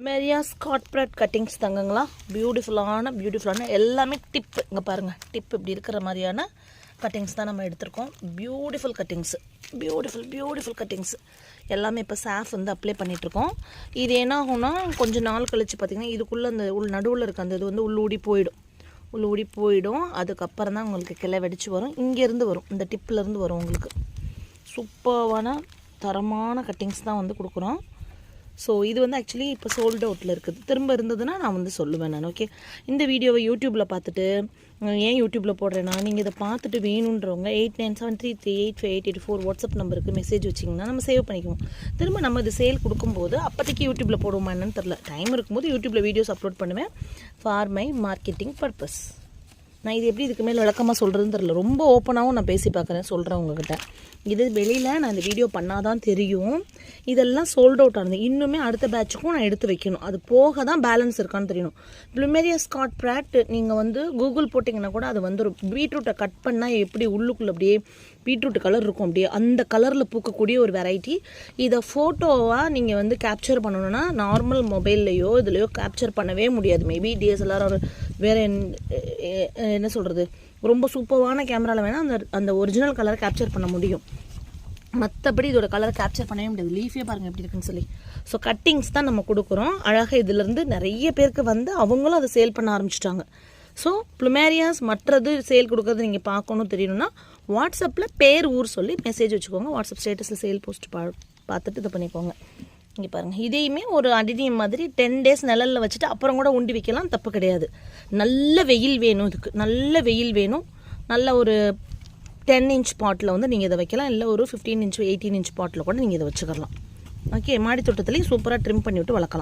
மெரியாஸ் corporate cuttings தங்கங்களா. பியூட்டிஃபுல்லான எல்லாமே tip. இங்கே பாருங்கள், டிப் இப்படி இருக்கிற மாதிரியான கட்டிங்ஸ் தான் நம்ம எடுத்திருக்கோம். பியூட்டிஃபுல் கட்டிங்ஸ் எல்லாமே இப்போ சாஃப் வந்து அப்ளை பண்ணிகிட்ருக்கோம். இது என்ன ஆகும்னா கொஞ்சம் நாள் கழித்து பார்த்திங்கன்னா இதுக்குள்ளே அந்த நடுவில் இருக்க அந்த இது வந்து உள்ளூடி போயிடும். அதுக்கப்புறம் தான் உங்களுக்கு கிளை வெடிச்சு வரும். இங்கேருந்து வரும், இந்த டிப்பிலேருந்து வரும். உங்களுக்கு சூப்பரான தரமான கட்டிங்ஸ் தான் வந்து கொடுக்குறோம். ஸோ இது வந்து ஆக்சுவலி இப்போ சோல்ட் அவுட்டில் இருக்குது. திரும்ப இருந்ததுன்னா நான் வந்து சொல்லுவேன் நான். ஓகே, இந்த வீடியோவை யூடியூப்பில் பார்த்துட்டு ஏன் யூடியூப்பில் போடுறேன்னா, நீங்கள் இதை பார்த்துட்டு வேணுன்றவங்க 8973385884 வாட்ஸ்அப் நம்பருக்கு மெசேஜ் வச்சிங்கன்னா நம்ம சேவ் பண்ணிக்குவோம். திரும்ப நம்ம இது சேல் கொடுக்கும்போது அப்போதைக்கு யூடியூப்பில் போடுவோமா என்னன்னு தெரில. டைம் இருக்கும்போது யூடியூப்பில் வீடியோஸ் அப்லோட் பண்ணுவேன் ஃபார் மை மார்க்கெட்டிங் பர்பஸ். நான் இது எப்படி இதுக்கு மேலே விளக்கமாக சொல்கிறதுன்னு தெரில. ரொம்ப ஓப்பனாகவும் நான் பேசி பார்க்குறேன், சொல்கிறேன் உங்ககிட்ட. இது வெளியில் நான் இந்த வீடியோ பண்ணால் தான் தெரியும். இதெல்லாம் சோல்ட் அவுட் ஆனது. இன்னுமே அடுத்த பேட்சுக்கும் நான் எடுத்து வைக்கணும். அது போக தான் பேலன்ஸ் இருக்கான்னு தெரியணும். ப்ளூமெரியாஸ் கார்ப்பரேட் நீங்கள் வந்து கூகுள் போட்டிங்கன்னா கூட அது வந்து ஒரு பீட்ரூட்டை கட் பண்ணால் எப்படி உள்ளுக்குள்ளே அப்படியே பீட்ரூட் கலர் இருக்கும், அப்படியே அந்த கலரில் பூக்கக்கூடிய ஒரு வெரைட்டி. இதை ஃபோட்டோவாக நீங்கள் வந்து கேப்சர் பண்ணணுன்னா நார்மல் மொபைல்லையோ இதுலையோ கேப்சர் பண்ணவே முடியாது. மேபி டிஎஸ்எல்ஆர் ஒரு வேறு என்ன சொல்கிறது, ரொம்ப சூப்பரான கேமராவில் வேணால் அந்த ஒரிஜினல் கலரை கேப்சர் பண்ண முடியும். மற்றபடி இதோட கலரை கேப்சர் பண்ணவே முடியாது. லீஃபே பாருங்கள் எப்படி இருக்குன்னு சொல்லி. ஸோ கட்டிங்ஸ் தான் நம்ம கொடுக்குறோம். அழகாக இதிலேருந்து நிறைய பேருக்கு வந்து அவங்களும் அதை சேல் பண்ண ஆரம்பிச்சிட்டாங்க. ஸோ ப்ளூமெரியாஸ் மற்றது சேல் கொடுக்குறது நீங்கள் பார்க்கணும் தெரியணும்னா வாட்ஸ்அப்பில் பேர் ஊர் சொல்லி மெசேஜ் வச்சுக்கோங்க. வாட்ஸ்அப் ஸ்டேட்டஸில் சேல் போஸ்ட் பார்த்துட்டு இது பண்ணிக்கோங்க. இங்கே பாருங்கள், இதையுமே ஒரு அடினியம் மாதிரி 10 days நிழலில் வச்சுட்டு அப்புறம் கூட உண்டி வைக்கலாம், தப்பு கிடையாது. நல்ல வெயில் வேணும், இதுக்கு நல்ல வெயில் வேணும். நல்ல ஒரு 10 inch பாட்டில் வந்து நீங்கள் இதை வைக்கலாம். இல்லை ஒரு 15 inch 18 inch பாட்டில் கூட நீங்கள் இதை வச்சுக்கலாம். ஓகே, மாடி தோட்டத்துலேயும் சூப்பராக ட்ரிம் பண்ணி விட்டு வளர்க்கலாம்.